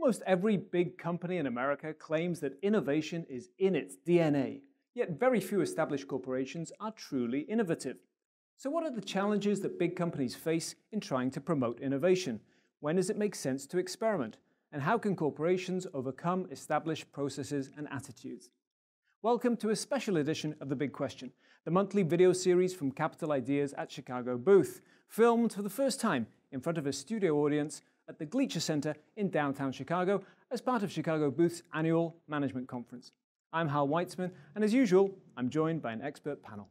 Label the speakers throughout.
Speaker 1: Almost every big company in America claims that innovation is in its DNA, yet very few established corporations are truly innovative. So what are the challenges that big companies face in trying to promote innovation? When does it make sense to experiment? And how can corporations overcome established processes and attitudes? Welcome to a special edition of The Big Question, the monthly video series from Capital Ideas at Chicago booth, filmed for the first time in front of a studio audience at the Gleacher Center in downtown Chicago as part of Chicago Booth's annual management conference. I'm Hal Weitzman, and as usual, I'm joined by an expert panel.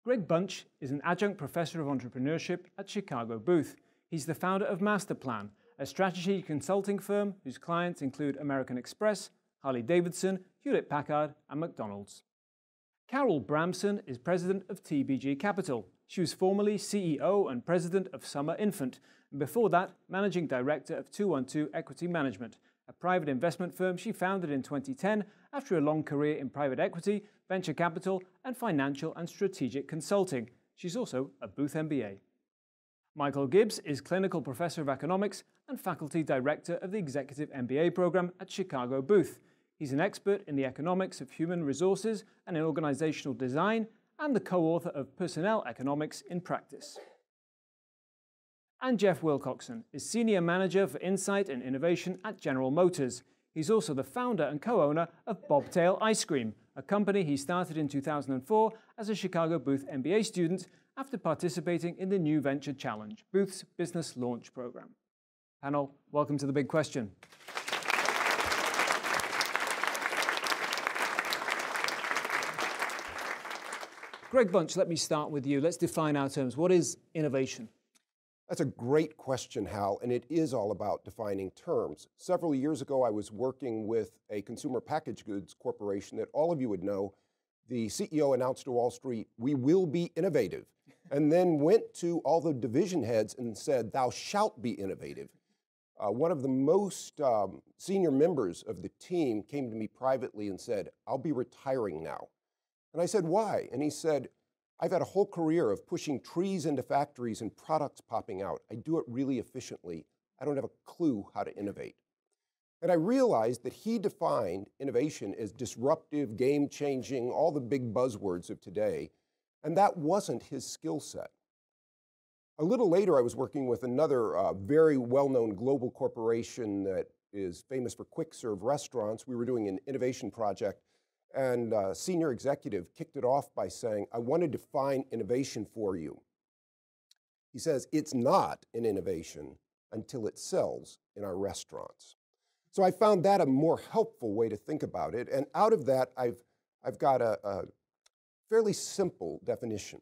Speaker 1: Greg Bunch is an adjunct professor of entrepreneurship at Chicago Booth. He's the founder of Masterplan, a strategy consulting firm whose clients include American Express, Harley-Davidson, Hewlett-Packard, and McDonald's. Carol Bramson is president of TBG Capital. She was formerly CEO and president of Summer Infant, and before that, managing director of 212 Equity Management, a private investment firm she founded in 2010 after a long career in private equity, venture capital, and financial and strategic consulting. She's also a Booth MBA. Michael Gibbs is clinical professor of economics and faculty director of the executive MBA program at Chicago Booth. He's an expert in the economics of human resources and in organizational design, and the co-author of Personnel Economics in Practice. And Jeff Wilcoxon is Senior Manager for Insight and Innovation at General Motors. He's also the founder and co-owner of Bobtail Ice Cream, a company he started in 2004 as a Chicago Booth MBA student after participating in the New Venture Challenge, Booth's business launch program. Panel, welcome to The Big Question. Greg Bunch, let me start with you. Let's define our terms. What is innovation?
Speaker 2: That's a great question, Hal, and it is all about defining terms. Several years ago, I was working with a consumer packaged goods corporation that all of you would know. The CEO announced to Wall Street, "We will be innovative," and then went to all the division heads and said, "Thou shalt be innovative." One of the most senior members of the team came to me privately and said, "I'll be retiring now." And I said, "Why?" And he said, "I've had a whole career of pushing trees into factories and products popping out. I do it really efficiently. I don't have a clue how to innovate." And I realized that he defined innovation as disruptive, game-changing, all the big buzzwords of today, and that wasn't his skill set. A little later, I was working with another very well-known global corporation that is famous for quick-serve restaurants. We were doing an innovation project, and a senior executive kicked it off by saying, "I want to define innovation for you." He says, "It's not an innovation until it sells in our restaurants." So I found that a more helpful way to think about it, and out of that, I've got a fairly simple definition.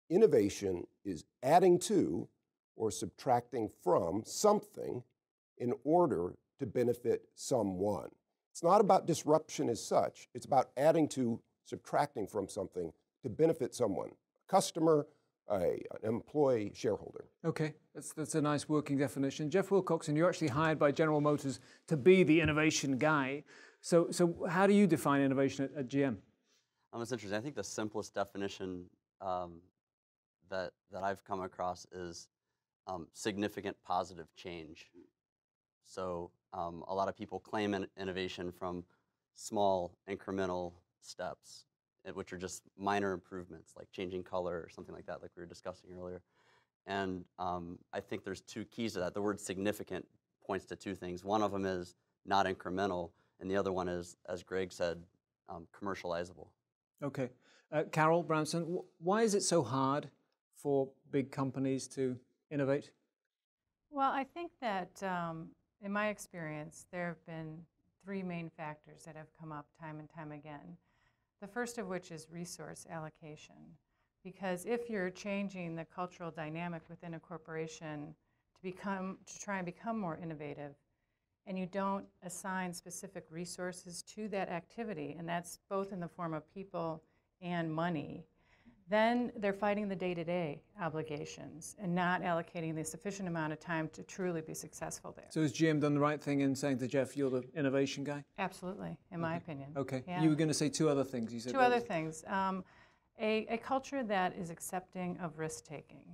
Speaker 2: Innovation is adding to or subtracting from something in order to benefit someone. It's not about disruption as such. It's about adding to, subtracting from something to benefit someone, a customer, an employee, shareholder.
Speaker 1: Okay, that's a nice working definition. Jeff Wilcoxon, you're actually hired by General Motors to be the innovation guy. So how do you define innovation at GM?
Speaker 3: It's interesting. I think the simplest definition that I've come across is significant positive change. So a lot of people claim innovation from small incremental steps, which are just minor improvements, like changing color or something like that, like we were discussing earlier. And I think there's two keys to that. The word significant points to two things. One of them is not incremental, and the other one is, as Greg said, commercializable.
Speaker 1: Okay. Carol Bramson, why is it so hard for big companies to innovate?
Speaker 4: Well, I think that in my experience, there have been three main factors that have come up time and time again. The first of which is resource allocation. Because if you're changing the cultural dynamic within a corporation to try and become more innovative, and you don't assign specific resources to that activity, and that's both in the form of people and money, then they're fighting the day-to-day obligations and not allocating the sufficient amount of time to truly be successful there.
Speaker 1: So has GM done the right thing in saying to Jeff, you're the innovation guy?
Speaker 4: Absolutely, in my opinion.
Speaker 1: Okay.
Speaker 4: Yeah.
Speaker 1: You were going to say two other things. You said
Speaker 4: two other things. A culture that is accepting of risk-taking.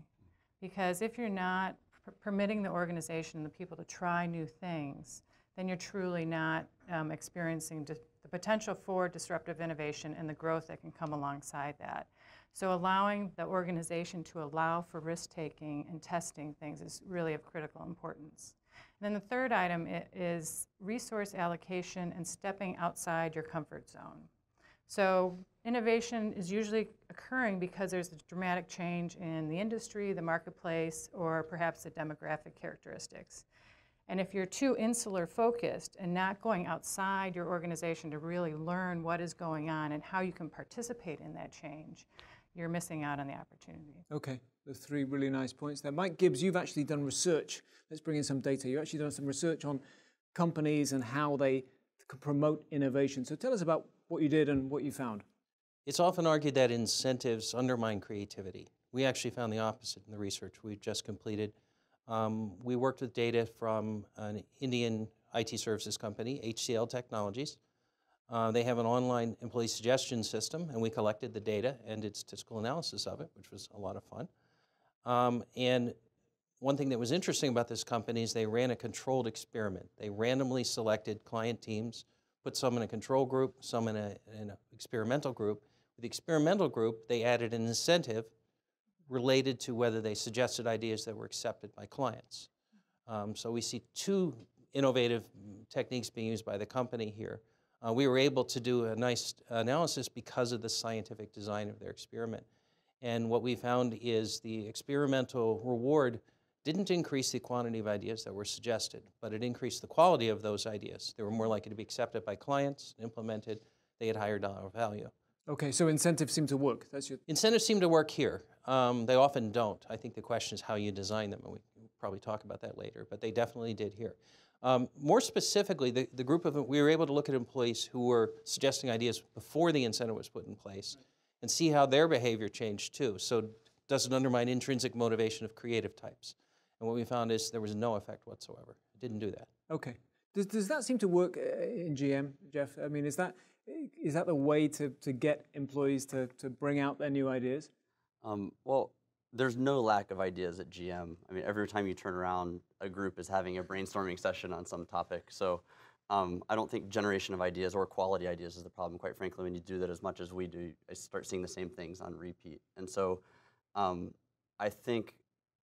Speaker 4: Because if you're not permitting the organization and the people to try new things, then you're truly not experiencing the potential for disruptive innovation and the growth that can come alongside that. So allowing the organization to allow for risk-taking and testing things is really of critical importance. And then the third item is resource allocation and stepping outside your comfort zone. So innovation is usually occurring because there's a dramatic change in the industry, the marketplace, or perhaps the demographic characteristics. And if you're too insular focused and not going outside your organization to really learn what is going on and how you can participate in that change, you're missing out on the opportunity.
Speaker 1: Okay, there's three really nice points there. Mike Gibbs, you've actually done research. Let's bring in some data. You've actually done some research on companies and how they can promote innovation. So tell us about what you did and what you found.
Speaker 5: It's often argued that incentives undermine creativity. We actually found the opposite in the research we've just completed. We worked with data from an Indian IT services company, HCL Technologies. They have an online employee suggestion system, and we collected the data and did statistical analysis of it, which was a lot of fun. And one thing that was interesting about this company is they ran a controlled experiment. They randomly selected client teams, put some in a control group, some in an experimental group. With the experimental group, they added an incentive related to whether they suggested ideas that were accepted by clients. So we see two innovative techniques being used by the company here. We were able to do a nice analysis because of the scientific design of their experiment. And what we found is the experimental reward didn't increase the quantity of ideas that were suggested, but it increased the quality of those ideas. They were more likely to be accepted by clients, implemented, they had higher dollar value.
Speaker 1: Okay, so incentives seem to work. That's your...
Speaker 5: Incentives seem to work here. They often don't. I think the question is how you design them, and we can probably talk about that later, but they definitely did here. More specifically, the group of, we were able to look at employees who were suggesting ideas before the incentive was put in place and see how their behavior changed too. So does it undermine intrinsic motivation of creative types? And what we found is there was no effect whatsoever. It didn't do that.
Speaker 1: Okay. Does that seem to work in GM, Jeff? I mean, is that the way to get employees to bring out their new ideas?
Speaker 3: Well, there's no lack of ideas at GM. I mean, every time you turn around, a group is having a brainstorming session on some topic. So I don't think generation of ideas or quality ideas is the problem. Quite frankly, when you do that as much as we do, I start seeing the same things on repeat. And so I think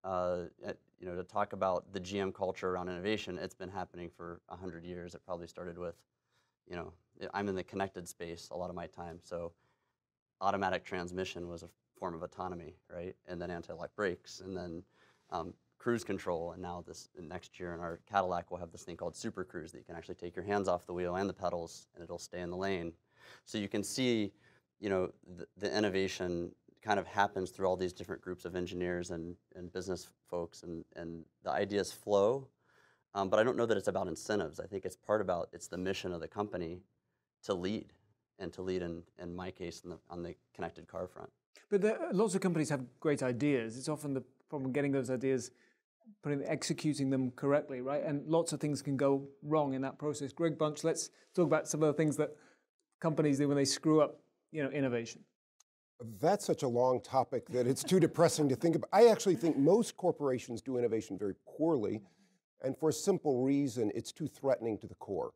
Speaker 3: to talk about the GM culture around innovation, it's been happening for 100 years. It probably started with, I'm in the connected space a lot of my time. So automatic transmission was a form of autonomy, right? And then anti-lock brakes, and then cruise control, and now next year in our Cadillac we'll have this thing called Super Cruise that you can actually take your hands off the wheel and the pedals, and it'll stay in the lane. So you can see, the innovation kind of happens through all these different groups of engineers and business folks, and the ideas flow. But I don't know that it's about incentives. I think it's it's the mission of the company to lead, and to lead in my case on the connected car front.
Speaker 1: But lots of companies have great ideas. It's often the problem getting those ideas, executing them correctly, right? And lots of things can go wrong in that process. Greg Bunch, let's talk about some of the things that companies do when they screw up, innovation.
Speaker 2: That's such a long topic that it's too depressing to think about. I actually think most corporations do innovation very poorly, and for a simple reason, it's too threatening to the core.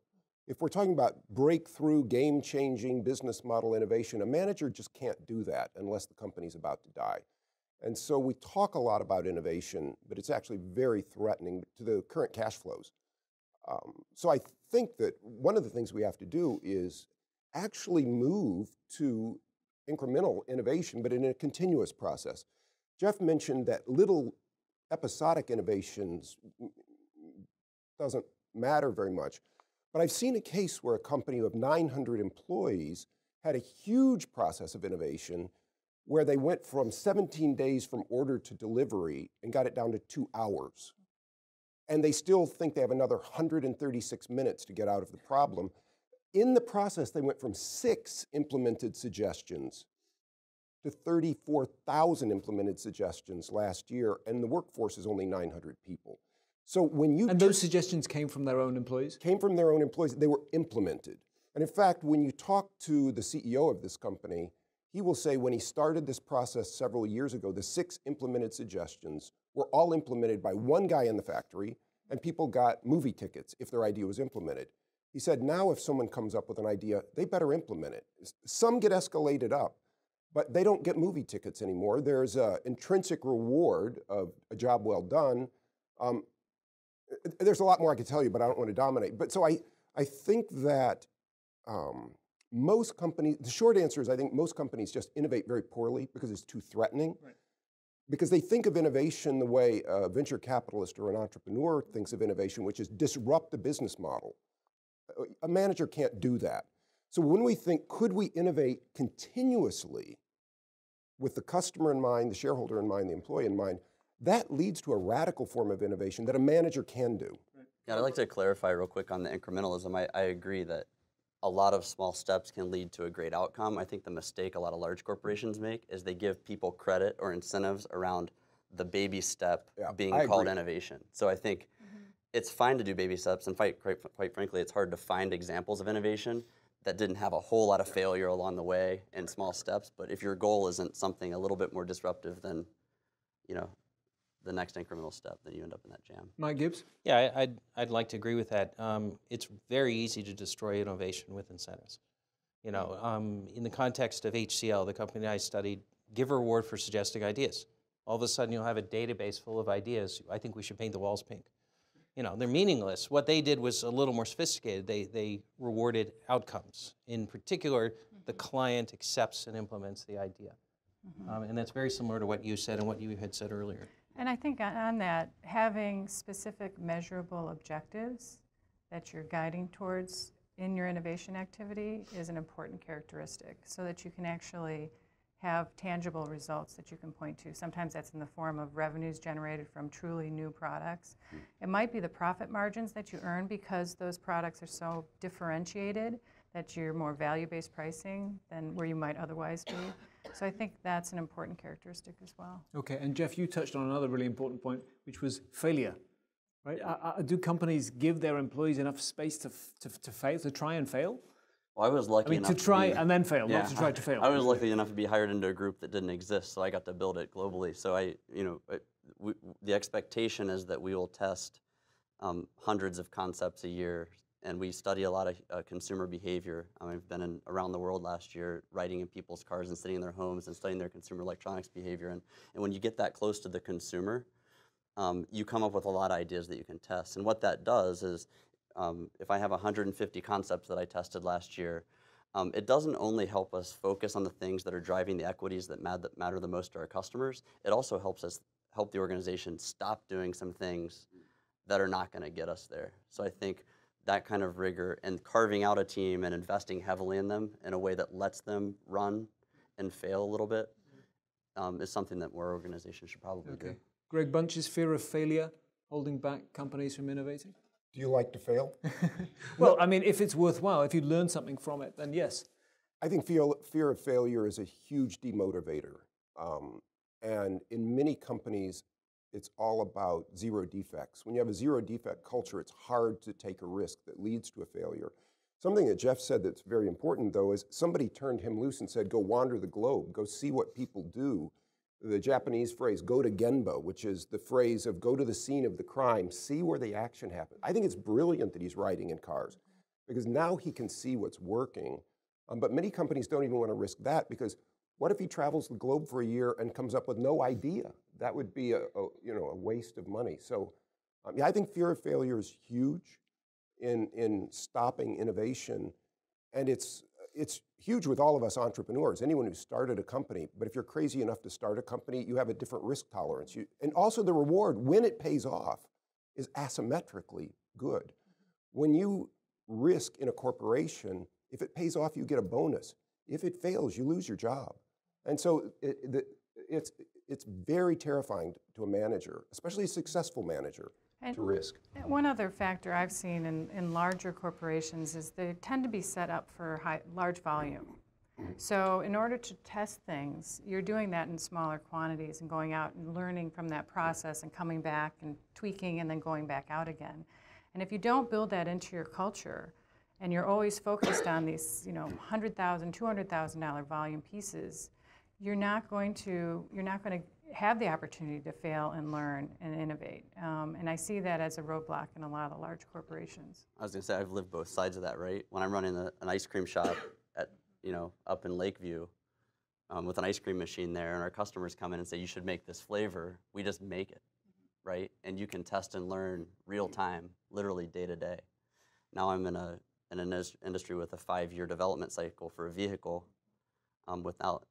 Speaker 2: If we're talking about breakthrough, game-changing business model innovation, a manager just can't do that unless the company's about to die. And so we talk a lot about innovation, but it's actually very threatening to the current cash flows. So I think that one of the things we have to do is actually move to incremental innovation, but in a continuous process. Jeff mentioned that little episodic innovations doesn't matter very much. But I've seen a case where a company of 900 employees had a huge process of innovation where they went from 17 days from order to delivery and got it down to 2 hours. And they still think they have another 136 minutes to get out of the problem. In the process, they went from 6 implemented suggestions to 34,000 implemented suggestions last year, and the workforce is only 900 people. So when you...
Speaker 1: And those suggestions came from their own employees?
Speaker 2: Came from their own employees. They were implemented. And in fact, when you talk to the CEO of this company, he will say when he started this process several years ago, the 6 implemented suggestions were all implemented by one guy in the factory, and people got movie tickets if their idea was implemented. He said, now if someone comes up with an idea, they better implement it. Some get escalated up, but they don't get movie tickets anymore. There's an intrinsic reward of a job well done. There's a lot more I could tell you, but I don't want to dominate. But so I think that most companies, the short answer is I think most companies just innovate very poorly because it's too threatening. Right. Because they think of innovation the way a venture capitalist or an entrepreneur thinks of innovation, which is disrupt the business model. A manager can't do that. So when we think, could we innovate continuously with the customer in mind, the shareholder in mind, the employee in mind, that leads to a radical form of innovation that a manager can do.
Speaker 3: Yeah, I'd like to clarify real quick on the incrementalism. I agree that a lot of small steps can lead to a great outcome. I think the mistake a lot of large corporations make is they give people credit or incentives around the baby step being called innovation. So I think it's fine to do baby steps, and quite frankly, it's hard to find examples of innovation that didn't have a whole lot of failure along the way in small steps. But if your goal isn't something a little bit more disruptive than, you know, the next incremental step, then you end up in that jam.
Speaker 1: Mike Gibbs?
Speaker 5: Yeah, I'd like to agree with that. It's very easy to destroy innovation with incentives. You know, in the context of HCL, the company I studied, give a reward for suggesting ideas. All of a sudden, you'll have a database full of ideas. I think we should paint the walls pink. You know, they're meaningless. What they did was a little more sophisticated. They rewarded outcomes. In particular, the client accepts and implements the idea. And that's very similar to what you said and what you had said earlier.
Speaker 4: And I think on that, having specific measurable objectives that you're guiding towards in your innovation activity is an important characteristic so that you can actually have tangible results that you can point to. Sometimes that's in the form of revenues generated from truly new products. It might be the profit margins that you earn because those products are so differentiated that you're more value-based pricing than where you might otherwise be. So I think that's an important characteristic as well.
Speaker 1: Okay, and Jeff, you touched on another really important point, which was failure. Right? Do companies give their employees enough space to fail, to try and fail?
Speaker 3: Well, I was lucky enough
Speaker 1: to try and then fail, not to try to fail.
Speaker 3: I was lucky enough to be hired into a group that didn't exist, so I got to build it globally. So the expectation is that we will test hundreds of concepts a year, and we study a lot of consumer behavior. I've been around the world last year, riding in people's cars and sitting in their homes and studying their consumer electronics behavior. And when you get that close to the consumer, you come up with a lot of ideas that you can test. And what that does is, if I have 150 concepts that I tested last year, it doesn't only help us focus on the things that are driving the equities that matter the most to our customers. It also helps us help the organization stop doing some things that are not going to get us there. So I think that kind of rigor and carving out a team and investing heavily in them in a way that lets them run and fail a little bit is something that more organizations should probably do.
Speaker 1: Greg Bunch's fear of failure holding back companies from innovating?
Speaker 2: Do you like to fail?
Speaker 1: Well, I mean, if it's worthwhile, if you learn something from it, then yes.
Speaker 2: I think fear of failure is a huge demotivator. And in many companies, it's all about zero defects. When you have a zero defect culture, it's hard to take a risk that leads to a failure. Something that Jeff said that's very important, though, is somebody turned him loose and said, go wander the globe, go see what people do. The Japanese phrase, go to Genbo, which is the phrase of go to the scene of the crime, see where the action happened. I think it's brilliant that he's riding in cars because now he can see what's working. But many companies don't even want to risk that because what if he travels the globe for a year and comes up with no idea? That would be a waste of money. So I think fear of failure is huge in stopping innovation. And it's huge with all of us entrepreneurs, anyone who started a company. But if you're crazy enough to start a company, you have a different risk tolerance. And also the reward, when it pays off, is asymmetrically good. When you risk in a corporation, if it pays off, you get a bonus. If it fails, you lose your job. And so it's very terrifying to a manager, especially a successful manager, to risk.
Speaker 4: One other factor I've seen in larger corporations is they tend to be set up for large volume. So in order to test things, you're doing that in smaller quantities and going out and learning from that process and coming back and tweaking and then going back out again. And if you don't build that into your culture and you're always focused on these, $100,000, $200,000 volume pieces, you're not going to have the opportunity to fail and learn and innovate. And I see that as a roadblock in a lot of the large corporations.
Speaker 3: I was going to say, I've lived both sides of that, right? When I'm running an ice cream shop at, up in Lakeview with an ice cream machine there, and our customers come in and say, you should make this flavor, we just make it, right? And you can test and learn real time, literally day to day. Now I'm in an industry with a 5-year development cycle for a vehicle, without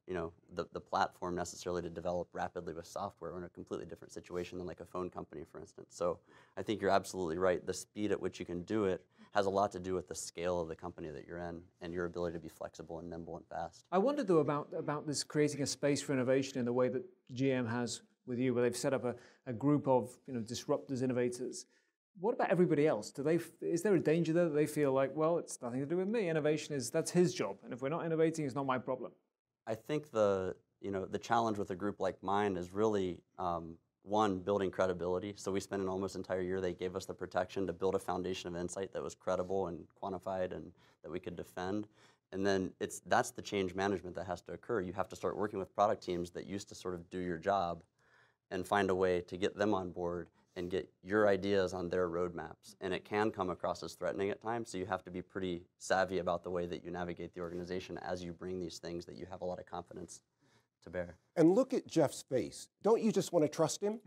Speaker 3: the platform necessarily to develop rapidly with software. We're in a completely different situation than like a phone company, for instance. So I think you're absolutely right. The speed at which you can do it has a lot to do with the scale of the company that you're in and your ability to be flexible and nimble and fast.
Speaker 1: I wondered though about this creating a space for innovation in the way that GM has with you, where they've set up a group of disruptors, innovators. What about everybody else? Is there a danger there that they feel like, well, it's nothing to do with me. Innovation that's his job, and if we're not innovating, it's not my problem.
Speaker 3: I think the challenge with a group like mine is really one, building credibility. So we spent an almost entire year. They gave us the protection to build a foundation of insight that was credible and quantified and that we could defend. And then that's the change management that has to occur. You have to start working with product teams that used to sort of do your job and find a way to get them on board and get your ideas on their roadmaps. And it can come across as threatening at times, so you have to be pretty savvy about the way that you navigate the organization as you bring these things that you have a lot of confidence to bear.
Speaker 2: And look at Jeff's face. Don't you just want to trust him?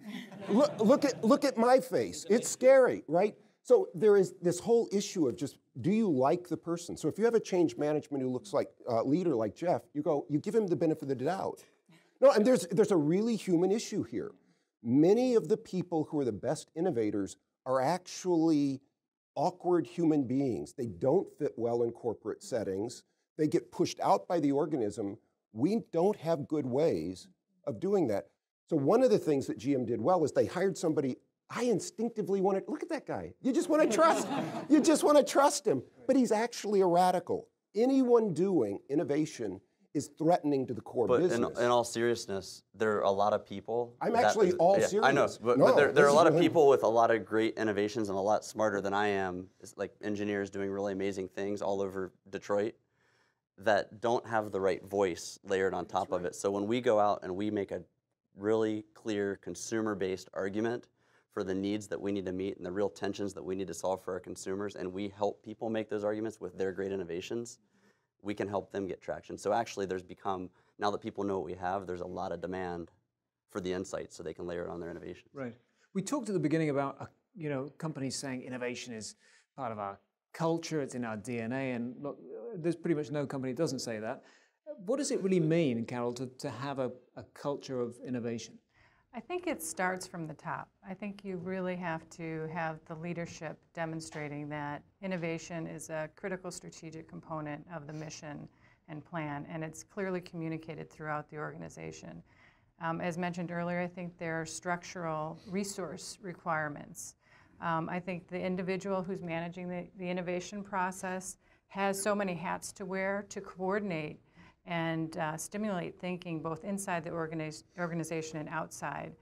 Speaker 2: look at my face. It's scary, right? So there is this whole issue of just, do you like the person? So if you have a change management who looks like a leader like Jeff, you give him the benefit of the doubt. No, and there's a really human issue here. Many of the people who are the best innovators are actually awkward human beings. They don't fit well in corporate settings. They get pushed out by the organism. We don't have good ways of doing that. So one of the things that GM did well is they hired somebody I instinctively wanted. Look at that guy. You just want to trust. You just want to trust him. But he's actually a radical. Anyone doing innovation is threatening to the core business.
Speaker 3: But in all seriousness, there are a lot of people.
Speaker 2: I'm actually all serious.
Speaker 3: I know, but there are a lot of people with a lot of great innovations and a lot smarter than I am, like engineers doing really amazing things all over Detroit that don't have the right voice layered on top of it. So when we go out and we make a really clear consumer-based argument for the needs that we need to meet and the real tensions that we need to solve for our consumers, and we help people make those arguments with their great innovations, we can help them get traction. So actually there's become, now that people know what we have, there's a lot of demand for the insights so they can layer it on their innovations.
Speaker 1: Right. We talked at the beginning about companies saying innovation is part of our culture, it's in our DNA, and look, there's pretty much no company that doesn't say that. What does it really mean, Carol, to have a culture of innovation?
Speaker 4: I think it starts from the top. I think you really have to have the leadership demonstrating that innovation is a critical strategic component of the mission and plan, and it's clearly communicated throughout the organization. As mentioned earlier, I think there are structural resource requirements. I think the individual who's managing the innovation process has so many hats to wear to coordinate and stimulate thinking both inside the organization and outside.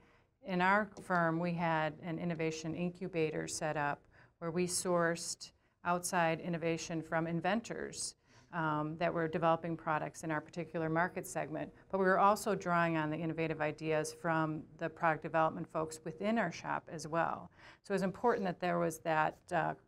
Speaker 4: In our firm, we had an innovation incubator set up where we sourced outside innovation from inventors that were developing products in our particular market segment. But we were also drawing on the innovative ideas from the product development folks within our shop as well. So it was important that there was that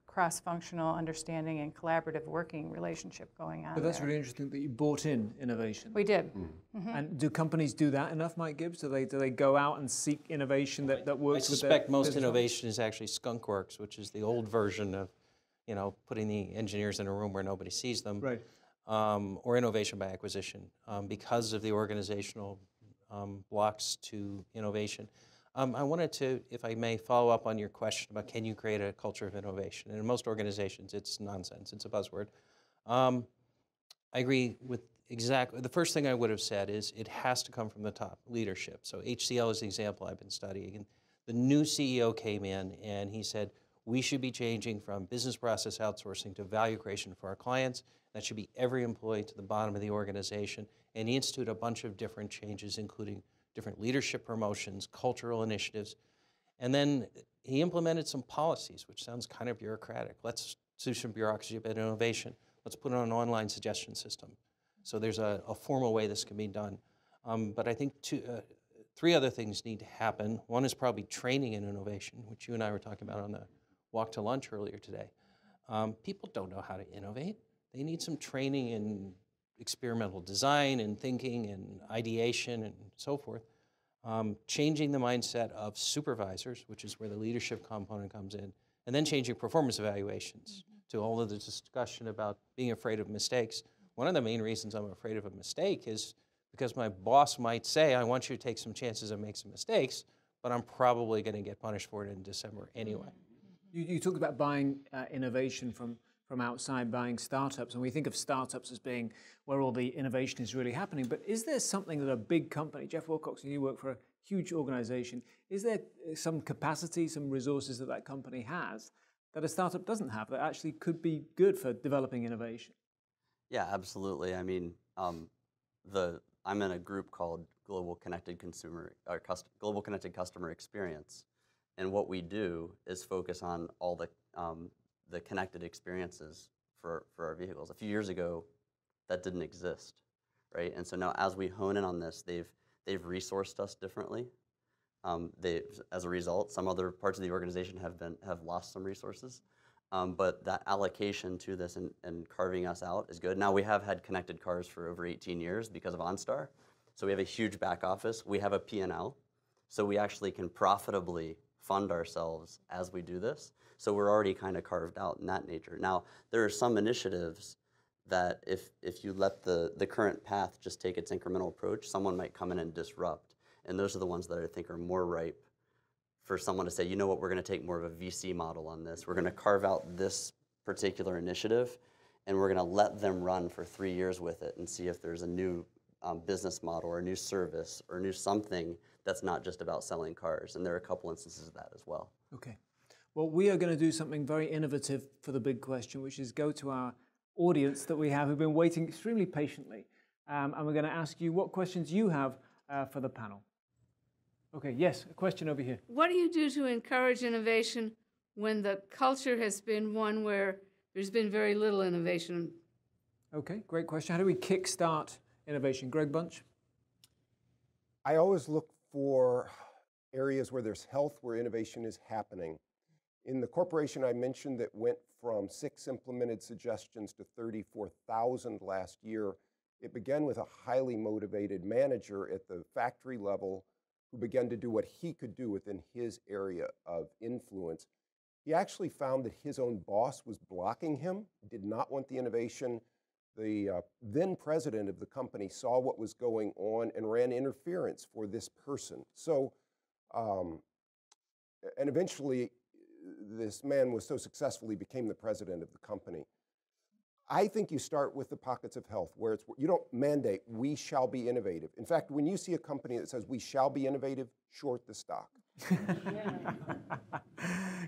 Speaker 4: cross-functional understanding and collaborative working relationship going on.
Speaker 1: But that's really interesting that you brought in innovation.
Speaker 4: We did.
Speaker 1: Mm-hmm. And do companies do that enough, Mike Gibbs? Do they go out and seek innovation that works?
Speaker 5: I suspect most innovation is actually skunkworks, which is the old version of, putting the engineers in a room where nobody sees them.
Speaker 1: Right.
Speaker 5: Or innovation by acquisition, because of the organizational blocks to innovation. I wanted to, if I may, follow up on your question about can you create a culture of innovation? And in most organizations, it's nonsense. It's a buzzword. I agree with exactly. The first thing I would have said is it has to come from the top, leadership. So HCL is the example I've been studying. And the new CEO came in and he said, we should be changing from business process outsourcing to value creation for our clients. That should be every employee to the bottom of the organization. And he instituted a bunch of different changes, including different leadership promotions, cultural initiatives. And then he implemented some policies, which sounds kind of bureaucratic. Let's solution bureaucracy about innovation. Let's put it on an online suggestion system. So there's a formal way this can be done. But I think three other things need to happen. One is probably training in innovation, which you and I were talking about on the walk to lunch earlier today. People don't know how to innovate. They need some training in experimental design and thinking and ideation and so forth. Changing the mindset of supervisors, which is where the leadership component comes in, and then changing performance evaluations to all of the discussion about being afraid of mistakes. One of the main reasons I'm afraid of a mistake is because my boss might say, I want you to take some chances and make some mistakes, but I'm probably going to get punished for it in December anyway.
Speaker 1: You talked about buying innovation from outside, buying startups, and we think of startups as being where all the innovation is really happening, but is there something that a big company, Jeff Wilcox, you work for a huge organization, is there some capacity, some resources that that company has that a startup doesn't have that actually could be good for developing innovation?
Speaker 3: Yeah, absolutely. I mean, I'm in a group called Global Connected Global Connected Customer Experience, and what we do is focus on all the connected experiences for our vehicles. A few years ago, that didn't exist, right? And so now, as we hone in on this, they've resourced us differently. As a result, some other parts of the organization have lost some resources. But that allocation to this and carving us out is good. Now, we have had connected cars for over 18 years because of OnStar. So we have a huge back office. We have a P&L. So we actually can profitably fund ourselves as we do this. So we're already kind of carved out in that nature. Now, there are some initiatives that if you let the current path just take its incremental approach, someone might come in and disrupt. And those are the ones that I think are more ripe for someone to say, you know what, we're going to take more of a VC model on this. We're going to carve out this particular initiative, and we're going to let them run for 3 years with it and see if there's a new business model or a new service or new something that's not just about selling cars. And there are a couple instances of that as well.
Speaker 1: Okay. Well, we are going to do something very innovative for the big question, which is go to our audience that we have who've been waiting extremely patiently. And we're going to ask you what questions you have for the panel. Okay, yes, a question over here.
Speaker 6: What do you do to encourage innovation when the culture has been one where there's been very little innovation?
Speaker 1: Okay, great question. How do we kickstart innovation? Greg Bunch?
Speaker 2: I always look for areas where there's health, where innovation is happening. In the corporation I mentioned that went from 6 implemented suggestions to 34,000 last year, it began with a highly motivated manager at the factory level who began to do what he could do within his area of influence. He actually found that his own boss was blocking him, did not want the innovation. The then president of the company saw what was going on and ran interference for this person. So, and eventually this man was so successful he became the president of the company. I think you start with the pockets of health where you don't mandate, we shall be innovative. In fact, when you see a company that says we shall be innovative, short the stock.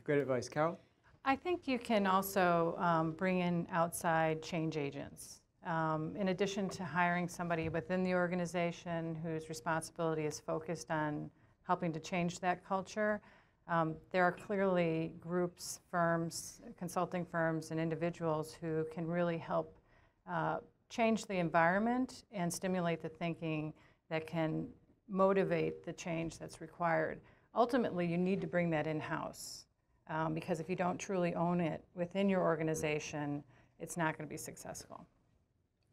Speaker 1: Great advice. Carol?
Speaker 4: I think you can also bring in outside change agents. In addition to hiring somebody within the organization whose responsibility is focused on helping to change that culture, there are clearly groups, firms, consulting firms, and individuals who can really help change the environment and stimulate the thinking that can motivate the change that's required. Ultimately, you need to bring that in-house because if you don't truly own it within your organization, it's not going to be successful.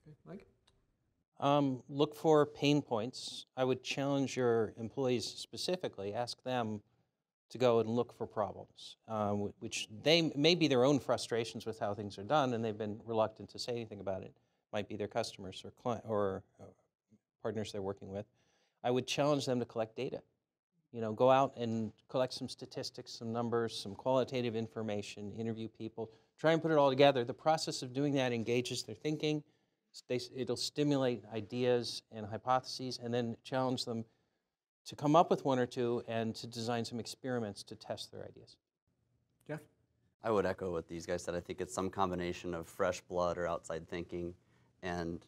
Speaker 1: Okay, Mike?
Speaker 5: Look for pain points. I would challenge your employees specifically, ask them to go and look for problems, which they may be their own frustrations with how things are done, and they've been reluctant to say anything about it. Might be their customers or partners they're working with. I would challenge them to collect data. You know, go out and collect some statistics, some numbers, some qualitative information, interview people, try and put it all together. The process of doing that engages their thinking. It'll stimulate ideas and hypotheses, and then challenge them to come up with one or two and to design some experiments to test their ideas.
Speaker 1: Jeff?
Speaker 3: I would echo what these guys said. I think it's some combination of fresh blood or outside thinking, and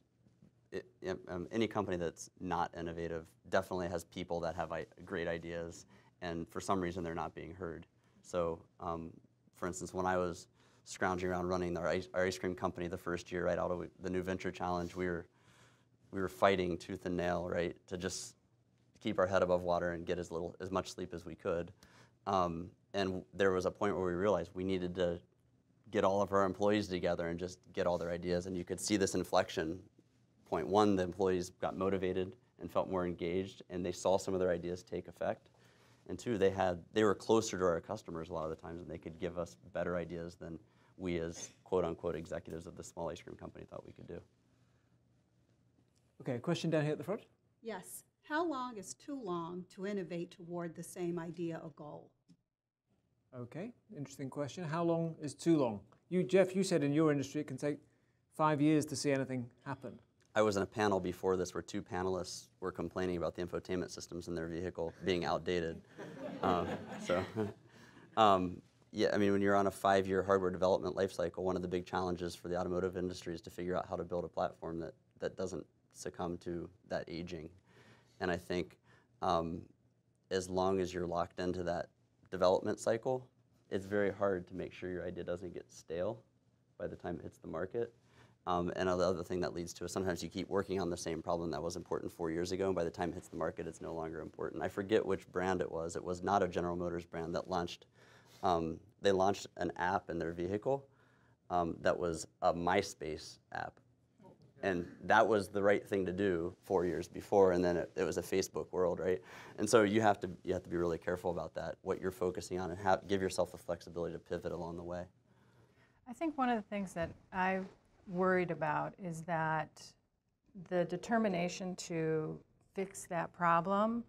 Speaker 3: any company that's not innovative definitely has people that have great ideas, and for some reason they're not being heard. So, for instance, when I was scrounging around running our ice cream company the first year, right out of the New Venture Challenge. We were fighting tooth and nail, right, to just keep our head above water and get as much sleep as we could. And there was a point where we realized we needed to get all of our employees together and just get all their ideas. And you could see this inflection point. One, the employees got motivated and felt more engaged, and they saw some of their ideas take effect. And two, they were closer to our customers a lot of the times, and they could give us better ideas than we as quote-unquote executives of the small ice cream company thought we could do.
Speaker 1: Okay, a question down here at the front.
Speaker 7: Yes. How long is too long to innovate toward the same idea or goal?
Speaker 1: Okay, interesting question. How long is too long? You, Jeff, you said in your industry it can take 5 years to see anything happen.
Speaker 3: I was in a panel before this where 2 panelists were complaining about the infotainment systems in their vehicle being outdated. Yeah, I mean, when you're on a 5-year hardware development lifecycle, one of the big challenges for the automotive industry is to figure out how to build a platform that doesn't succumb to that aging. And I think as long as you're locked into that development cycle, it's very hard to make sure your idea doesn't get stale by the time it hits the market. And the other thing that leads to is sometimes you keep working on the same problem that was important 4 years ago, and by the time it hits the market, it's no longer important. I forget which brand it was. It was not a General Motors brand that launched, they launched an app in their vehicle that was a MySpace app. And that was the right thing to do 4 years before, and then it was a Facebook world, right? And so you have to be really careful about that, what you're focusing on, and give yourself the flexibility to pivot along the way.
Speaker 4: I think one of the things that I've worried about is that the determination to fix that problem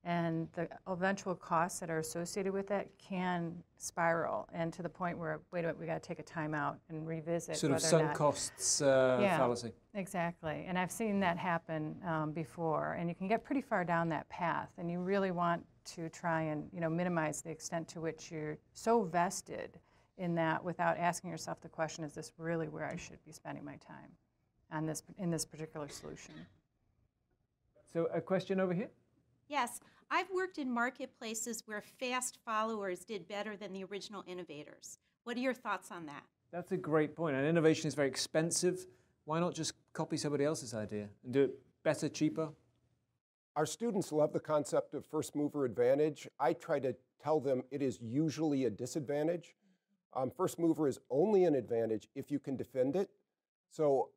Speaker 4: and the eventual costs that are associated with that can spiral, and to the point where, wait a minute, we got to take a time out and revisit
Speaker 1: Sort of
Speaker 4: whether or
Speaker 1: sunk
Speaker 4: not.
Speaker 1: costs
Speaker 4: Yeah.
Speaker 1: fallacy.
Speaker 4: Exactly, and I've seen that happen before, and you can get pretty far down that path, and you really want to try and minimize the extent to which you're so vested in that without asking yourself the question, is this really where I should be spending my time on in this particular solution?
Speaker 1: So a question over here?
Speaker 8: Yes, I've worked in marketplaces where fast followers did better than the original innovators. What are your thoughts on that?
Speaker 1: That's a great point. And innovation is very expensive. Why not just copy somebody else's idea and do it better, cheaper?
Speaker 2: Our students love the concept of first mover advantage. I try to tell them it is usually a disadvantage. First mover is only an advantage if you can defend it. So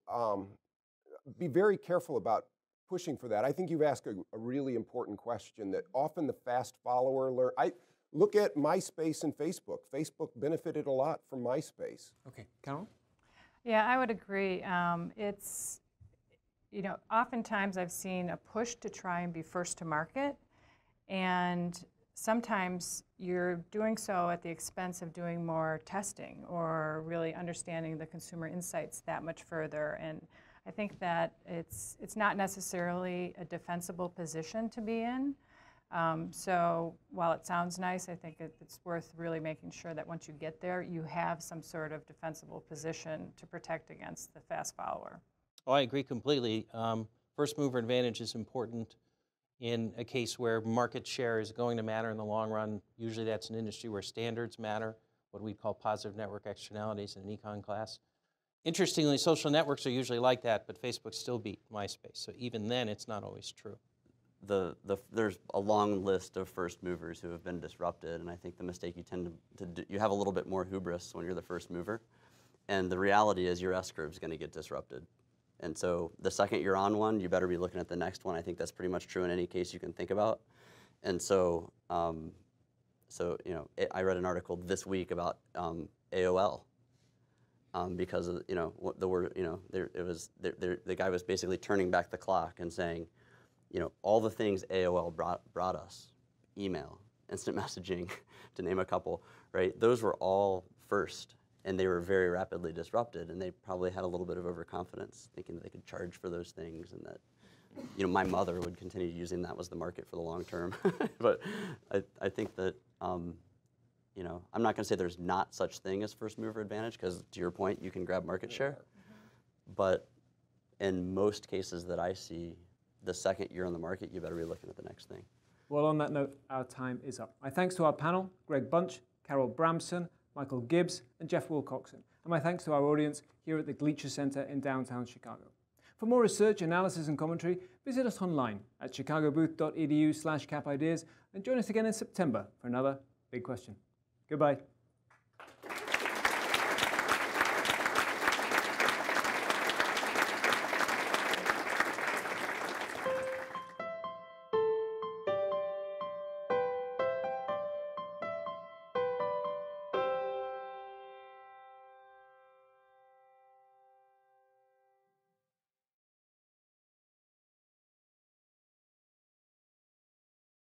Speaker 2: be very careful about pushing for that. I think you've asked a really important question that often the fast follower learn. Look at MySpace and Facebook. Facebook benefited a lot from MySpace.
Speaker 1: Okay, Carol?
Speaker 4: Yeah, I would agree. It's, oftentimes I've seen a push to try and be first to market, and sometimes you're doing so at the expense of doing more testing or really understanding the consumer insights that much further. And I think that it's not necessarily a defensible position to be in. So while it sounds nice, I think it's worth really making sure that once you get there, you have some sort of defensible position to protect against the fast follower.
Speaker 5: Oh, I agree completely. First mover advantage is important in a case where market share is going to matter in the long run. Usually that's an industry where standards matter, what we call positive network externalities in an econ class. Interestingly, social networks are usually like that, but Facebook still beat MySpace. So even then, it's not always true.
Speaker 3: There's a long list of first movers who have been disrupted, and I think the mistake you tend to do, you have a little bit more hubris when you're the first mover, and the reality is your S-curve is going to get disrupted. And so the second you're on one, you better be looking at the next one. I think that's pretty much true in any case you can think about. And so, I read an article this week about AOL. Because of the guy was basically turning back the clock and saying, all the things AOL brought us, email, instant messaging, to name a couple, right? Those were all first, and they were very rapidly disrupted, and they probably had a little bit of overconfidence, thinking that they could charge for those things, and that, my mother would continue using that was the market for the long term. But I think that. I'm not going to say there's not such thing as first mover advantage, because to your point, you can grab market share. But in most cases that I see, the second you're on the market, you better be looking at the next thing.
Speaker 1: Well, on that note, our time is up. My thanks to our panel, Greg Bunch, Carol Bramson, Michael Gibbs, and Jeff Wilcoxon. And my thanks to our audience here at the Gleacher Center in downtown Chicago. For more research, analysis, and commentary, visit us online at chicagobooth.edu/capideas and join us again in September for another Big Question. Goodbye.